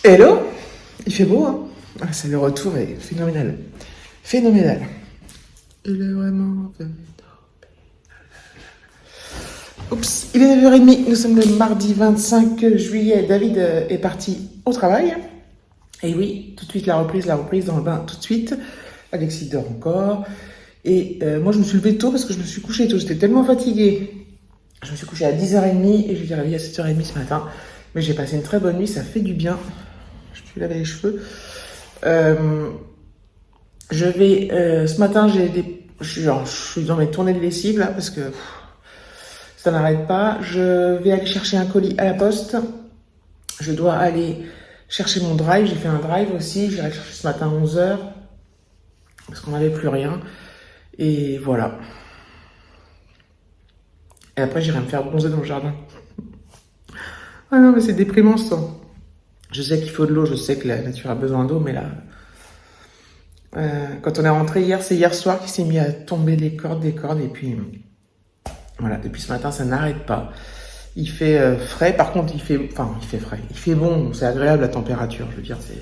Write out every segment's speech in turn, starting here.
Hello, il fait beau, hein? Ah, c'est le retour est phénoménal. Phénoménal. Il est vraiment phénoménal. Oups, il est 9h30, nous sommes le mardi 25 juillet. David est parti au travail. Et oui, tout de suite la reprise dans le bain, tout de suite. Alexis dort encore. Et moi, je me suis levée tôt parce que je me suis couchée tôt. J'étais tellement fatiguée. Je me suis couchée à 10h30 et je me suis réveillée à 7h30 ce matin. Mais j'ai passé une très bonne nuit, ça fait du bien. Je me suis lavé les cheveux. Ce matin, je suis dans mes tournées de lessive là parce que ça n'arrête pas. Je vais aller chercher un colis à la poste. Je dois aller chercher mon drive. J'ai fait un drive aussi. J'irai le chercher ce matin à 11h parce qu'on n'avait plus rien. Et voilà. Et après, j'irai me faire bronzer dans le jardin. Ah non, mais c'est déprimant ce temps. Je sais qu'il faut de l'eau, je sais que la nature a besoin d'eau, mais là, quand on est rentré hier, c'est hier soir qu'il s'est mis à tomber des cordes, et puis voilà, depuis ce matin, ça n'arrête pas. Il fait frais, par contre, il fait frais. Il fait bon, c'est agréable la température, je veux dire, c'est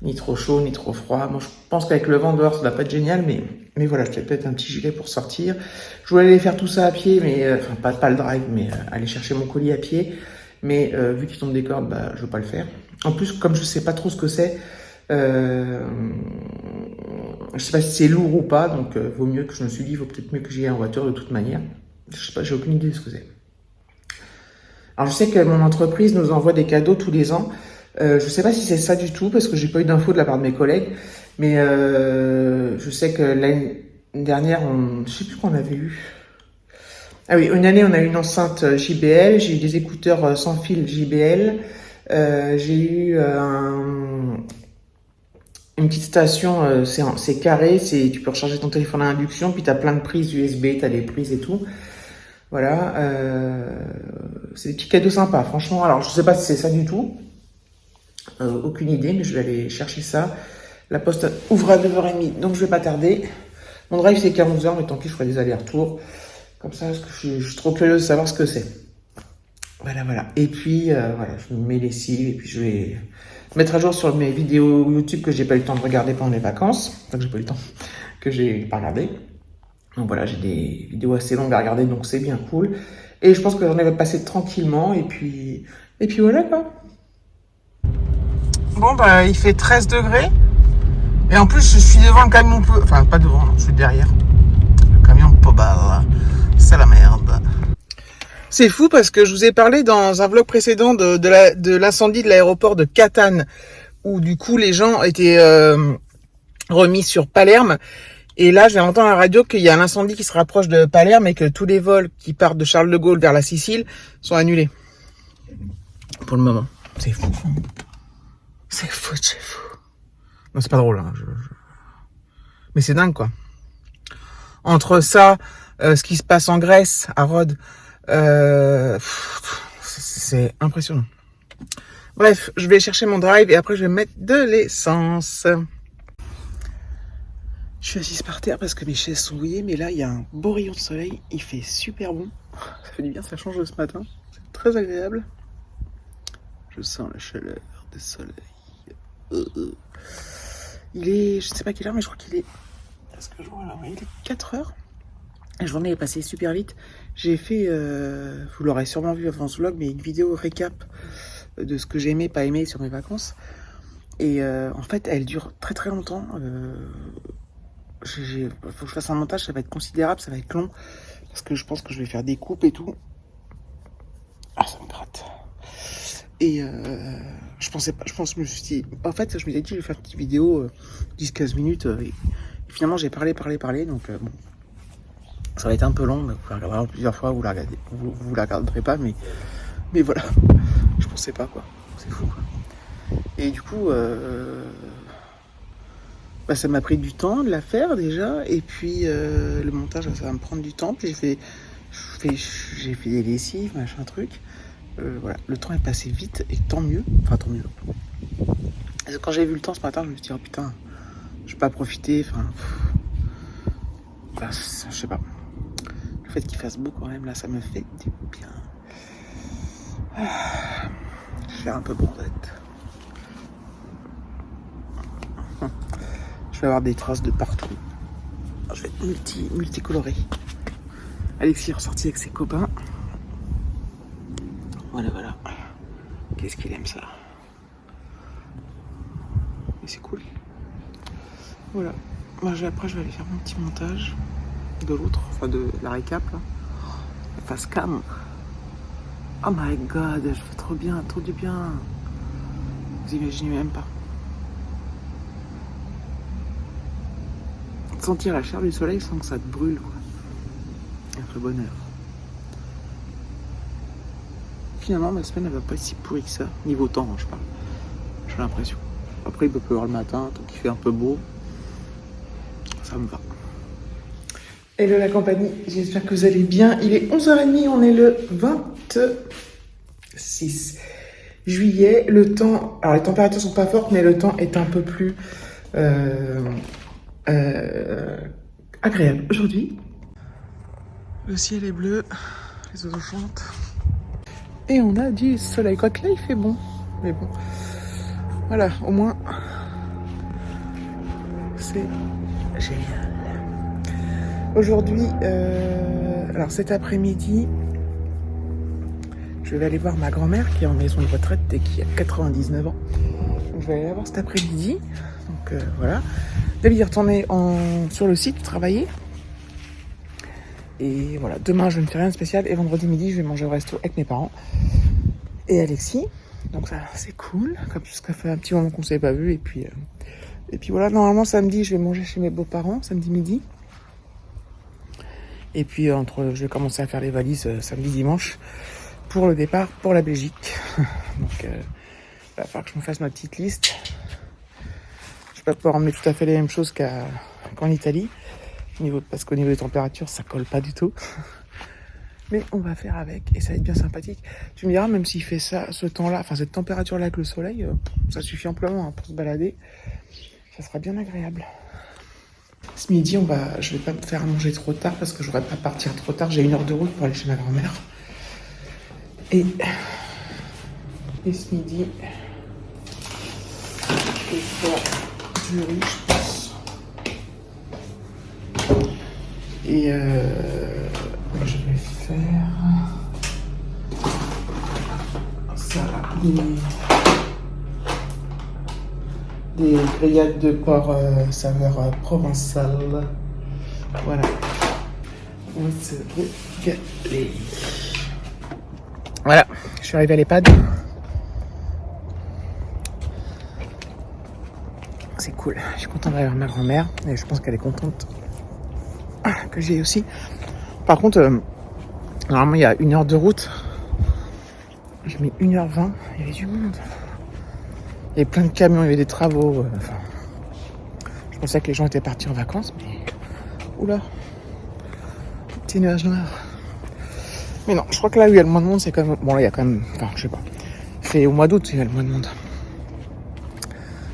ni trop chaud, ni trop froid. Moi, je pense qu'avec le vent dehors, ça va pas être génial, mais voilà, je vais peut-être un petit gilet pour sortir. Je voulais aller faire tout ça à pied, mais, pas le drive, mais aller chercher mon colis à pied. Mais vu qu'il tombe des cordes, bah, je veux pas le faire. En plus, comme je sais pas trop ce que c'est, je sais pas si c'est lourd ou pas, donc vaut mieux que je me suis dit, vaut peut-être mieux que j'y aille en voiture de toute manière. Je sais pas, j'ai aucune idée de ce que c'est. Alors je sais que mon entreprise nous envoie des cadeaux tous les ans. Je sais pas si c'est ça du tout, parce que j'ai pas eu d'infos de la part de mes collègues. Mais je sais que l'année dernière, je sais plus qu'on avait eu. Ah oui, une année, on a eu une enceinte JBL, j'ai eu des écouteurs sans fil JBL, j'ai eu une petite station, c'est carré, tu peux recharger ton téléphone à induction, puis tu as plein de prises USB, tu as des prises et tout. Voilà, c'est des petits cadeaux sympas, franchement. Alors, je sais pas si c'est ça du tout, aucune idée, mais je vais aller chercher ça. La poste ouvre à 9h30, donc je vais pas tarder. Mon drive, c'est qu'à 11h, mais tant pis, je ferai des allers-retours. Comme ça, parce que je suis trop curieuse de savoir ce que c'est. Voilà. Et puis, voilà, je mets les lessives et puis je vais mettre à jour sur mes vidéos YouTube que j'ai pas eu le temps de regarder pendant les vacances. Enfin, que j'ai pas eu le temps, que j'ai pas regardé. Donc voilà, j'ai des vidéos assez longues à regarder, donc c'est bien cool. Et je pense que j'en ai passé tranquillement et puis voilà quoi. Bon, bah, il fait 13 degrés. Et en plus, je suis devant le camion, enfin, pas devant, non, je suis derrière. Le camion Pobal. C'est la merde. C'est fou parce que je vous ai parlé dans un vlog précédent de l'incendie de l'aéroport de Catane, où du coup les gens étaient remis sur Palerme. Et là, je viens d'entendre à la radio qu'il y a un incendie qui se rapproche de Palerme et que tous les vols qui partent de Charles de Gaulle vers la Sicile sont annulés. Pour le moment. C'est fou. C'est fou. Non, c'est pas drôle. Hein. Mais c'est dingue, quoi. Entre ça, ce qui se passe en Grèce, à Rhodes, c'est impressionnant. Bref, je vais chercher mon drive et après je vais mettre de l'essence. Je suis assise par terre parce que mes chaises sont mouillées, mais là il y a un beau rayon de soleil, il fait super bon. Ça fait du bien, ça change de ce matin. C'est très agréable. Je sens la chaleur du soleil. Il est, je sais pas quelle heure, mais je crois qu'il est. Est-ce que je vois là? Il est 4h. La journée est passée super vite. J'ai fait, vous l'aurez sûrement vu avant ce vlog, mais une vidéo récap de ce que j'ai aimé, pas aimé sur mes vacances. Et en fait, elle dure très très longtemps. Faut que je fasse un montage, ça va être considérable, ça va être long. Parce que je pense que je vais faire des coupes et tout. Ah, ça me gratte. Et je me suis dit, en fait, je me suis dit, je vais faire une petite vidéo 10-15 minutes. Et finalement, j'ai parlé. Donc, bon. Ça va être un peu long, mais vous la regarderez plusieurs fois, vous la regarderez pas, mais voilà. Je pensais pas, quoi. C'est fou, quoi. Et du coup, ça m'a pris du temps de la faire, déjà. Et puis, le montage, ça va me prendre du temps. Puis j'ai fait des lessives, machin truc. Voilà. Le temps est passé vite, et tant mieux. Enfin, tant mieux. Parce que quand j'ai vu le temps ce matin, je me suis dit, oh putain, je vais pas profiter, je sais pas. Le fait qu'il fasse beau quand même, là, ça me fait du bien. Je vais faire un peu bronzette. Je vais avoir des traces de partout. Je vais être multicoloré. Alexis est ressorti avec ses copains. Voilà. Qu'est-ce qu'il aime ça. Et c'est cool. Voilà. Moi, après, je vais aller faire mon petit montage de l'autre, enfin de la récap là. La face cam. Oh my god, je fais trop bien, trop du bien. Vous imaginez même pas. Sentir la chaleur du soleil sans que ça te brûle, quoi. Un peu bonheur. Finalement, ma semaine, elle va pas être si pourrie que ça. Niveau temps, je parle. J'ai l'impression. Après, il peut pleuvoir le matin, tant qu'il fait un peu beau. Ça me va. Hello la compagnie, j'espère que vous allez bien. Il est 11h30, on est le 26 juillet. Le temps, alors les températures sont pas fortes, mais le temps est un peu plus agréable aujourd'hui. Le ciel est bleu, les oiseaux chantent. Et on a du soleil. Quoique là, il fait bon. Mais bon, voilà, au moins, c'est génial. Aujourd'hui, alors cet après-midi, je vais aller voir ma grand-mère qui est en maison de retraite et qui a 99 ans. Donc, je vais aller la voir cet après-midi. Donc voilà. D'aller y retourner sur le site, travailler. Et voilà, demain je ne fais rien de spécial. Et vendredi midi, je vais manger au resto avec mes parents et Alexis. Donc ça, c'est cool. Comme ça fait un petit moment qu'on ne s'est pas vu. Et puis voilà, normalement samedi, je vais manger chez mes beaux-parents, samedi midi. Et puis je vais commencer à faire les valises samedi, dimanche pour le départ pour la Belgique. Donc il va falloir que je me fasse ma petite liste. Je vais pas pouvoir emmener tout à fait les mêmes choses qu'en Italie. Parce qu'au niveau des températures, ça colle pas du tout. Mais on va faire avec et ça va être bien sympathique. Tu me diras, même s'il fait ça, ce temps-là, enfin cette température-là avec le soleil, ça suffit amplement pour se balader. Ça sera bien agréable. Ce midi, je vais pas me faire manger trop tard parce que je voudrais pas partir trop tard. J'ai 1 heure de route pour aller chez ma grand-mère. Et ce midi, je vais faire du riz, je pense. Et je vais faire ça, des grillades de porc saveur provençale. Voilà. On va se régaler. Voilà, je suis arrivé à l'EHPAD. C'est cool, je suis content d'aller voir ma grand-mère et je pense qu'elle est contente que j'y ai aussi. Par contre, normalement il y a 1 heure de route. J'ai mis 1h20, il y avait du monde. Il y avait plein de camions, il y avait des travaux. Je pensais que les gens étaient partis en vacances, mais... Oula, petit nuage noir. Mais non, je crois que là où il y a le moins de monde, c'est quand même... Bon là il y a quand même... Enfin, je sais pas. C'est au mois d'août il y a le moins de monde.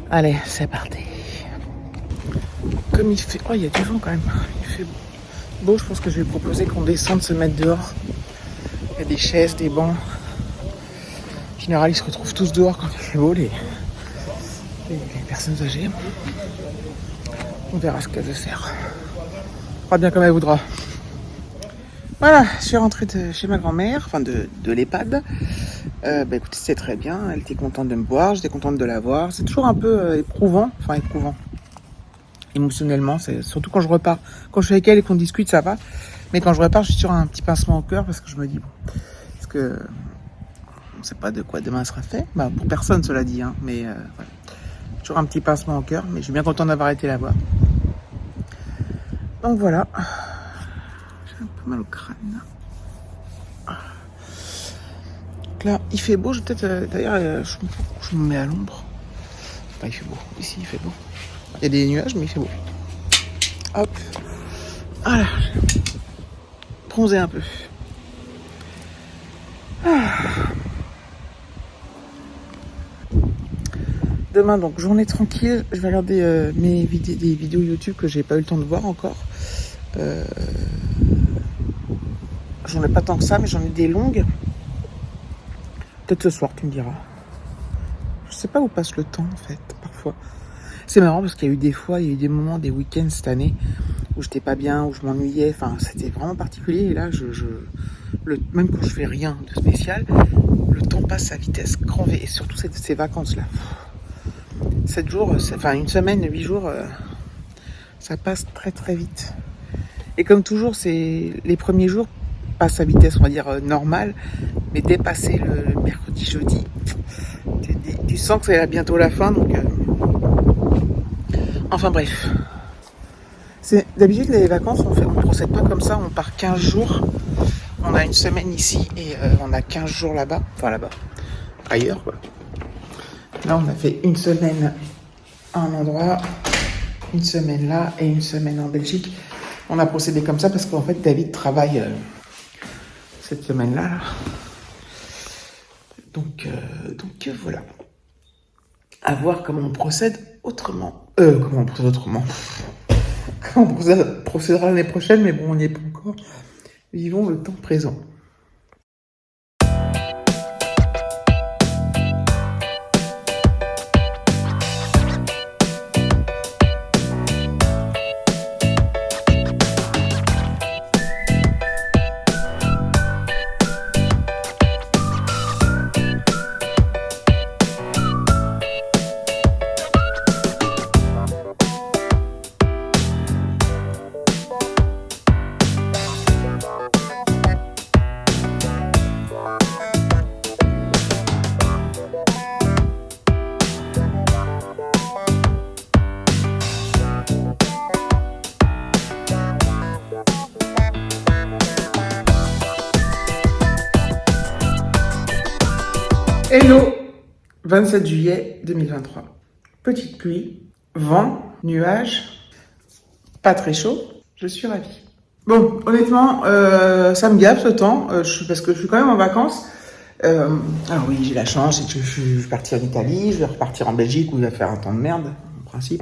Allez, c'est parti. Comme il fait... Oh, il y a du vent quand même. Il fait beau, je pense que je vais proposer qu'on descende se mettre dehors. Il y a des chaises, des bancs. En général, ils se retrouvent tous dehors quand il fait beau, les personnes âgées. On verra ce qu'elle veut faire. On fera bien comme elle voudra. Voilà, je suis rentrée chez ma grand-mère, enfin de l'EHPAD. Écoutez, c'est très bien. Elle était contente de me voir, j'étais contente de la voir. C'est toujours un peu éprouvant. Émotionnellement, c'est surtout quand je repars. Quand je suis avec elle et qu'on discute, ça va. Mais quand je repars, je suis sur un petit pincement au cœur parce que je me dis, bon, est-ce que on ne sait pas de quoi demain sera fait. Bah, pour personne, cela dit, hein, mais voilà. Toujours un petit pincement au cœur, mais je suis bien content d'avoir été la voir. Donc voilà. J'ai un peu mal au crâne. Donc là, il fait beau. Je vais peut-être, d'ailleurs, je me mets à l'ombre. Enfin, il fait beau. Ici, il fait beau. Il y a des nuages, mais il fait beau. Hop. Voilà. Bronzer un peu. Demain, donc, journée tranquille. Je vais regarder des vidéos YouTube que j'ai pas eu le temps de voir encore. J'en ai pas tant que ça, mais j'en ai des longues. Peut-être ce soir, tu me diras. Je sais pas où passe le temps, en fait, parfois. C'est marrant parce qu'il y a eu des fois, il y a eu des moments, des week-ends cette année où j'étais pas bien, où je m'ennuyais. Enfin, c'était vraiment particulier. Et là, même quand je fais rien de spécial, le temps passe à vitesse grand V. Et surtout ces vacances-là. 7 jours, enfin une semaine, 8 jours, ça passe très très vite. Et comme toujours, les premiers jours passent à vitesse, on va dire, normale. Mais dépasser le mercredi, jeudi, tu sens que c'est bientôt la fin. Donc, enfin bref. D'habitude, les vacances, on ne procède pas comme ça. On part 15 jours. On a une semaine ici et on a 15 jours là-bas. Enfin là-bas, ailleurs quoi. Là, on a fait une semaine à un endroit, une semaine là et une semaine en Belgique. On a procédé comme ça parce qu'en fait, David travaille cette semaine-là. Là. Donc voilà. À voir comment on procède autrement. Comment on procède autrement. Comment on procédera l'année prochaine, mais bon, on n'y est pas encore. Vivons le temps présent. Hello, 27 juillet 2023. Petite pluie, vent, nuages, pas très chaud, je suis ravie. Bon, honnêtement, ça me gave ce temps, parce que je suis quand même en vacances. Alors oui, j'ai la chance, c'est que je vais partir en Italie, je vais repartir en Belgique où il va faire un temps de merde, en principe.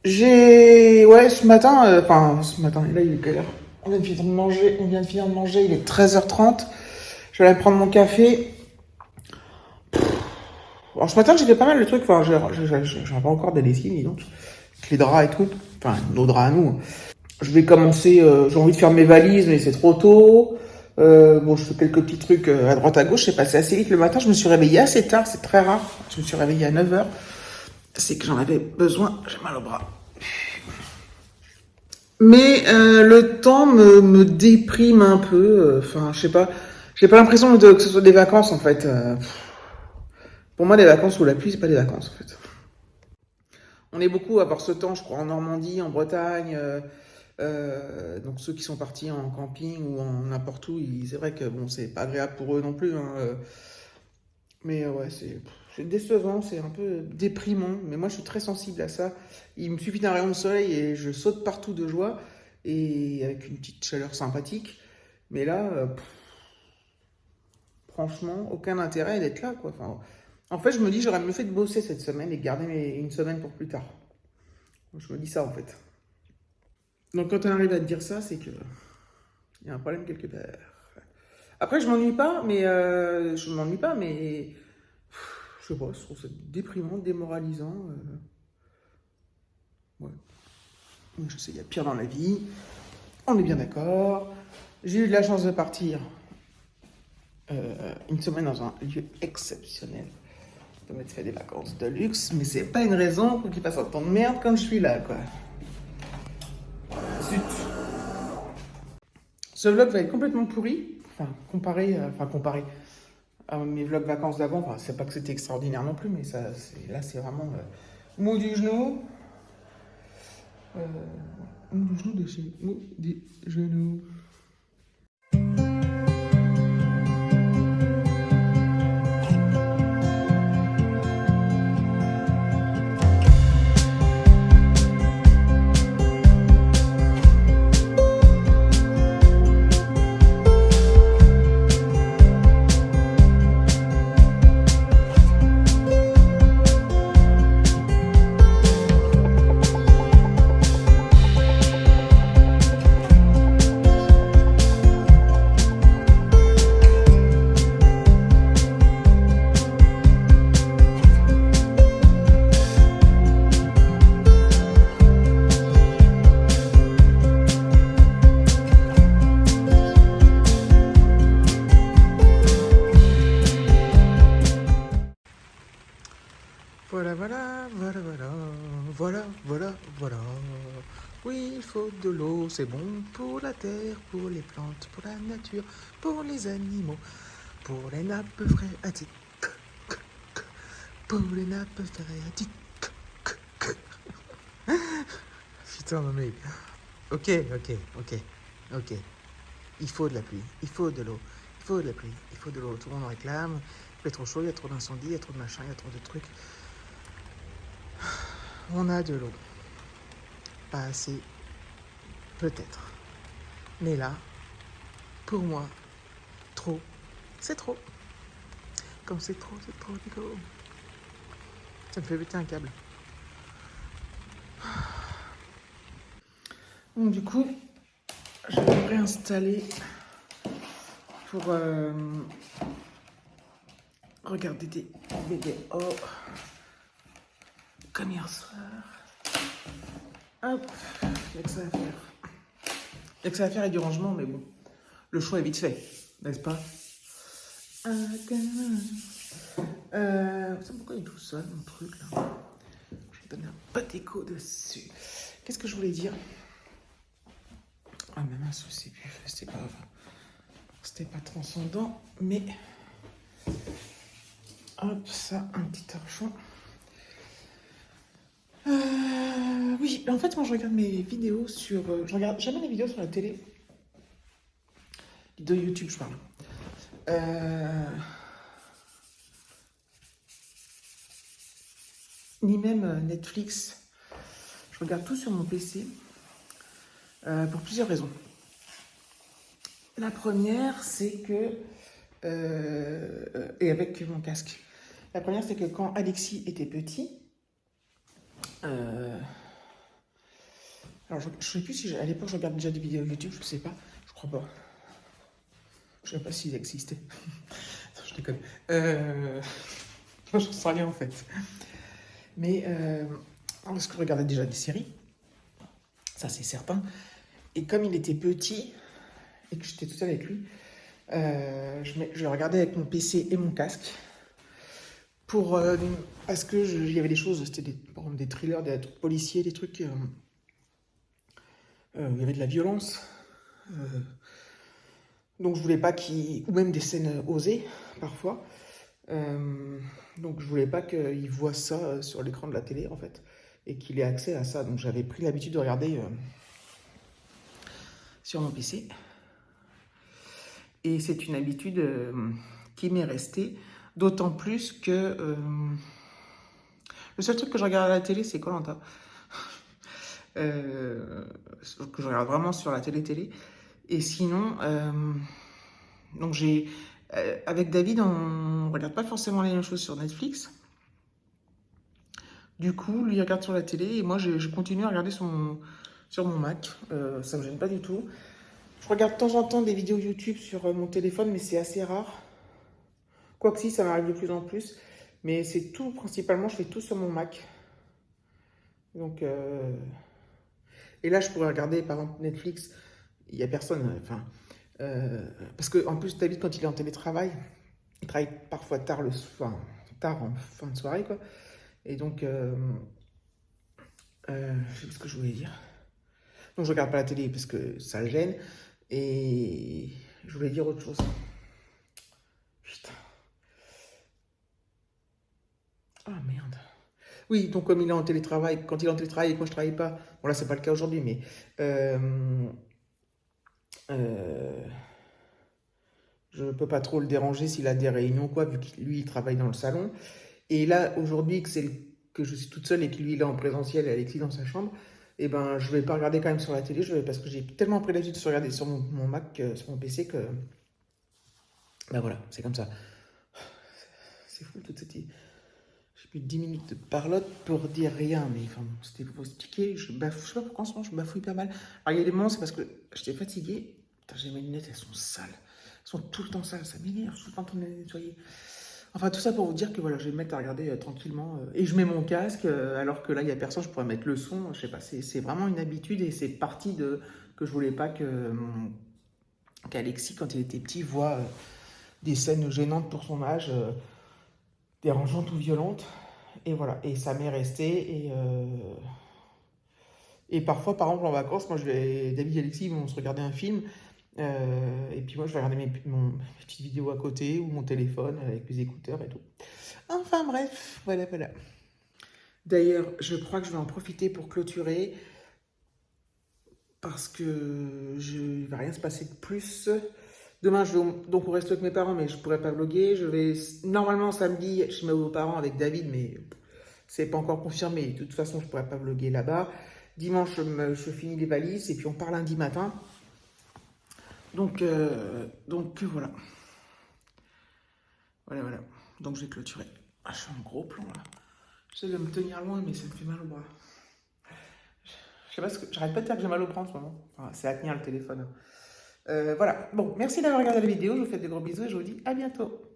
Ce matin, là il est quelle heure? On vient de finir de manger, il est 13h30. Je vais aller prendre mon café. Alors ce matin j'ai fait pas mal de trucs, enfin j'en pas encore des lessives, dis donc, avec les draps et tout, enfin nos draps à nous. Je vais commencer, j'ai envie de faire mes valises mais c'est trop tôt. Je fais quelques petits trucs à droite à gauche, c'est passé assez vite le matin, je me suis réveillée assez tard, c'est très rare, je me suis réveillée à 9h, c'est que j'en avais besoin, j'ai mal au bras. Mais le temps me déprime un peu, enfin je sais pas, j'ai pas l'impression que ce soit des vacances en fait. Pour moi, les vacances sous la pluie, c'est pas des vacances, en fait. On est beaucoup à avoir ce temps, je crois, en Normandie, en Bretagne. Donc ceux qui sont partis en camping ou en n'importe où, c'est vrai que bon, c'est pas agréable pour eux non plus. Mais ouais, c'est décevant, c'est un peu déprimant. Mais moi, je suis très sensible à ça. Il me suffit d'un rayon de soleil et je saute partout de joie. Et avec une petite chaleur sympathique. Mais là, franchement, aucun intérêt d'être là, quoi. Enfin, en fait, je me dis, j'aurais mieux fait de bosser cette semaine et de garder une semaine pour plus tard. Je me dis ça, en fait. Donc, quand on arrive à te dire ça, c'est que il y a un problème quelque part. Après, je m'ennuie pas, mais je sais pas, je trouve ça déprimant, démoralisant. Ouais. Je sais, il y a pire dans la vie. On est bien d'accord. J'ai eu de la chance de partir une semaine dans un lieu exceptionnel. Ça m'a fait des vacances de luxe, mais c'est pas une raison pour qu'il passe un temps de merde quand je suis là, quoi. Zut. Ce vlog va être complètement pourri, comparé à mes vlogs vacances d'avant. Enfin, c'est pas que c'était extraordinaire non plus, mais là c'est vraiment mou du genou. Mou du genou de chez mou du genou. Voilà, voilà, voilà, voilà, voilà, voilà, voilà. Oui, il faut de l'eau, c'est bon pour la terre, pour les plantes, pour la nature, pour les animaux, pour les nappes phréatiques, pour les nappes phréatiques. Putain, non mais... Ok, ok, ok, ok. Il faut de la pluie, il faut de l'eau, il faut de la pluie, il faut de l'eau. Tout le monde en réclame. Il fait trop chaud, il y a trop d'incendies, il y a trop de machins, il y a trop de trucs. On a de l'eau. Pas assez, peut-être. Mais là, pour moi, trop, c'est trop. Comme c'est trop, Nico. Ça me fait péter un câble. Donc du coup, je vais me réinstaller pour regarder des vidéos comme hier soir. Hop, il n'y a que ça à faire. Il n'y a que ça à faire et du rangement, mais bon, le choix est vite fait, n'est-ce pas? Pourquoi il est tout seul, mon truc, là? Je vais donner un pas d'écho dessus. Qu'est-ce que je voulais dire? Ah, mais mince, je sais plus, c'était pas grave. C'était pas transcendant, mais... Hop, ça, un petit torchon. Oui, en fait, moi, je regarde mes vidéos sur... je regarde jamais les vidéos sur la télé. De YouTube, je parle. Ni même Netflix. Je regarde tout sur mon PC. Pour plusieurs raisons. La première, c'est que... et avec mon casque. La première, c'est que quand Alexis était petit... alors, je ne sais plus si à l'époque je regardais déjà des vidéos YouTube, je ne sais pas. Je crois pas. Je ne sais pas s'ils existaient. Non, je déconne. J'en sais rien en fait. Mais parce que je regardais déjà des séries, ça c'est certain. Et comme il était petit et que j'étais tout seul avec lui, je le regardais avec mon PC et mon casque. Parce que il y avait des choses, c'était par exemple des thrillers, des trucs policiers, des trucs. Il y avait de la violence. Donc je voulais pas qu'il. Ou même des scènes osées, parfois. Donc je voulais pas qu'il voit ça sur l'écran de la télé, en fait. Et qu'il ait accès à ça. Donc j'avais pris l'habitude de regarder sur mon PC. Et c'est une habitude qui m'est restée. D'autant plus que. Le seul truc que je regarde à la télé, c'est Koh-Lanta. Que je regarde vraiment sur la télé. Et sinon, donc avec David, on regarde pas forcément les mêmes choses sur Netflix. Du coup, lui il regarde sur la télé et moi je continue à regarder sur mon Mac. Ça me gêne pas du tout. Je regarde de temps en temps des vidéos YouTube sur mon téléphone, mais c'est assez rare. Quoique si, ça m'arrive de plus en plus. Mais c'est tout, principalement, je fais tout sur mon Mac. Donc, et là, je pourrais regarder, par exemple, Netflix. Il n'y a personne. Enfin, parce qu'en plus, David, quand il est en télétravail, il travaille parfois tard tard en fin de soirée, quoi. Et donc, je sais plus ce que je voulais dire. Donc, je regarde pas la télé parce que ça gêne. Et je voulais dire autre chose. Putain. Ah merde. Oui, donc comme il est en télétravail, quand il est en télétravail et quand je travaille pas, bon là c'est pas le cas aujourd'hui, mais je peux pas trop le déranger s'il a des réunions ou quoi, vu que lui il travaille dans le salon. Et là aujourd'hui que je suis toute seule et que lui il est en présentiel et Alexis dans sa chambre, et ben je vais pas regarder quand même sur la télé, parce que j'ai tellement pris l'habitude de se regarder sur mon Mac, sur mon PC que ben voilà, c'est comme ça. C'est fou toute cette. J'ai plus de 10 minutes de parlotte pour dire rien, mais enfin, bon, c'était pour vous expliquer. Je sais pas pourquoi en ce moment je bafouille pas mal. Alors il y a des moments, c'est parce que j'étais fatiguée. Putain, j'ai mes lunettes, elles sont sales. Elles sont tout le temps sales, ça m'énerve, je suis tout le temps en train de les nettoyer. Enfin, tout ça pour vous dire que voilà, je vais me mettre à regarder tranquillement. Et je mets mon casque, alors que là, il n'y a personne, je pourrais mettre le son. Je sais pas, c'est vraiment une habitude et c'est parti de que je voulais pas qu'Alexis, quand il était petit, voit des scènes gênantes pour son âge, dérangeantes ou violentes. Et voilà, et ça m'est resté. Et parfois, par exemple, en vacances, moi, David et Alexis ils vont se regarder un film. Et puis moi, je vais regarder mes petites vidéos à côté ou mon téléphone avec mes écouteurs et tout. Enfin bref, voilà, voilà. D'ailleurs, je crois que je vais en profiter pour clôturer parce que il va rien se passer de plus. Demain, donc on reste avec mes parents, mais je pourrais pas vlogger. Je vais normalement samedi chez mes beaux-parents avec David, mais c'est pas encore confirmé. De toute façon, je pourrais pas vlogger là-bas. Dimanche, je finis les valises et puis on part lundi matin. Donc voilà. Voilà, voilà. Donc je vais clôturer. Ah, je fais un gros plan là. J'essaie de me tenir loin, mais ça me fait mal au bras. Je sais pas ce que. J'arrête pas de dire que j'ai mal au bras en ce moment. Enfin, c'est à tenir le téléphone. Voilà. Bon, merci d'avoir regardé la vidéo. Je vous fais des gros bisous et je vous dis à bientôt.